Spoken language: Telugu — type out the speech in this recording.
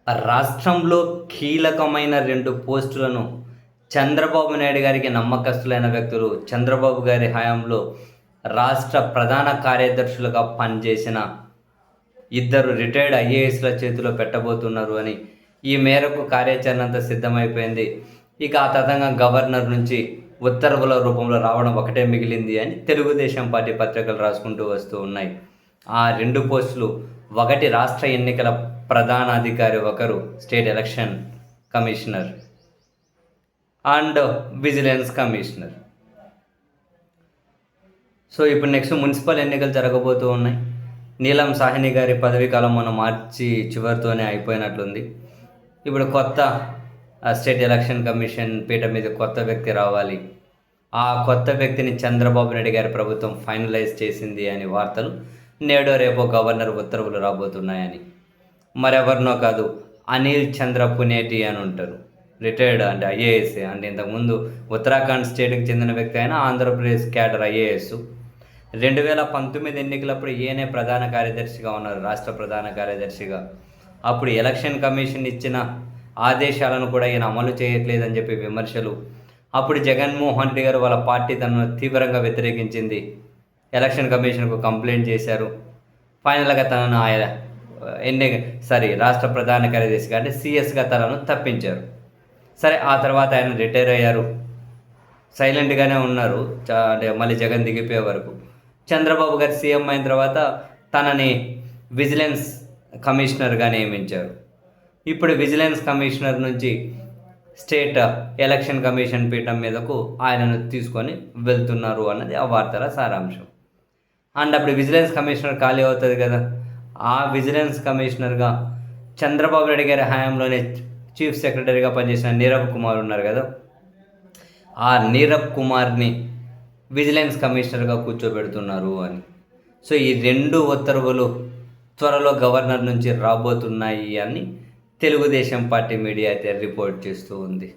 రాష్ట్రంలో కీలకమైన 2 పోస్టులను చంద్రబాబు నాయుడు గారికి నమ్మకస్తులైన వ్యక్తులు, చంద్రబాబు గారి హయాంలో రాష్ట్ర ప్రధాన కార్యదర్శులుగా పనిచేసిన ఇద్దరు రిటైర్డ్ ఐఏఎస్ల చేతిలో పెట్టబోతున్నారు అని, ఈ మేరకు కార్యాచరణ అంతా సిద్ధమైపోయింది. ఇక ఆ తతంగా గవర్నర్ నుంచి ఉత్తర్వుల రూపంలో రావడం ఒకటే మిగిలింది అని తెలుగుదేశం పార్టీ పత్రికలు రాసుకుంటూ వస్తూ ఉన్నాయి. ఆ 2 పోస్టులు, ఒకటి రాష్ట్ర ఎన్నికల ప్రధాన అధికారి, ఒకరు state election commissioner and vigilance commissioner. So ఇప్పుడు నెక్స్ట్ మున్సిపల్ ఎన్నికలు జరగబోతూ ఉన్నాయి. నీలం సాహ్ని గారి పదవీ కాలం మన మార్చి చివరితోనే అయిపోయినట్లుంది. ఇప్పుడు కొత్త స్టేట్ ఎలక్షన్ కమిషన్ పీఠ మీద కొత్త వ్యక్తి రావాలి. ఆ కొత్త వ్యక్తిని చంద్రబాబు నాయుడు గారి ప్రభుత్వం ఫైనలైజ్ చేసింది అని వార్తలు. నేడో రేపో గవర్నర్ ఉత్తర్వులు రాబోతున్నాయని. మరెవరినో కాదు, అనిల్ చంద్ర పునేటి అని ఉంటారు. రిటైర్డ్ అంటే ఐఏఎస్, అంటే ఇంతకుముందు ఉత్తరాఖండ్ స్టేట్కి చెందిన వ్యక్తి అయినా ఆంధ్రప్రదేశ్ క్యాడర్ ఐఏఎస్. 2019 ఎన్నికలప్పుడు ఈయనే ప్రధాన కార్యదర్శిగా ఉన్నారు, రాష్ట్ర ప్రధాన కార్యదర్శిగా. అప్పుడు ఎలక్షన్ కమిషన్ ఇచ్చిన ఆదేశాలను కూడా ఈయన అమలు చేయట్లేదని చెప్పి విమర్శలు. అప్పుడు జగన్మోహన్ రెడ్డి గారు వాళ్ళ పార్టీ తనను తీవ్రంగా వ్యతిరేకించింది. ఎలక్షన్ కమిషన్కు కంప్లైంట్ చేశారు. ఫైనల్గా తనను రాష్ట్ర ప్రధాన కార్యదర్శిగా అంటే సిఎస్గా తనను తప్పించారు. సరే, ఆ తర్వాత ఆయన రిటైర్ అయ్యారు. సైలెంట్గానే ఉన్నారు అంటే మళ్ళీ జగన్ దిగిపోయే వరకు. చంద్రబాబు గారు సీఎం అయిన తర్వాత తనని విజిలెన్స్ కమిషనర్గా నియమించారు. ఇప్పుడు విజిలెన్స్ కమిషనర్ నుంచి స్టేట్ ఎలక్షన్ కమిషన్ పీఠం మీదకు ఆయనను తీసుకొని వెళ్తున్నారు అన్నది ఆ వార్తల సారాంశం. అండ్ అప్పుడు విజిలెన్స్ కమిషనర్ ఖాళీ అవుతుంది కదా. ఆ విజిలెన్స్ కమిషనర్గా చంద్రబాబు నాయుడు గారి హయాంలోనే చీఫ్ సెక్రటరీగా పనిచేసిన నీరవ్ కుమార్ ఉన్నారు కదా. ఆ నీరవ్ కుమార్ని విజిలెన్స్ కమిషనర్గా కూర్చోబెడుతున్నారు అని. సో ఈ 2 ఉత్తర్వులు త్వరలో గవర్నర్ నుంచి రాబోతున్నాయి అని తెలుగుదేశం పార్టీ మీడియా అయితే రిపోర్ట్ చేస్తూ ఉంది.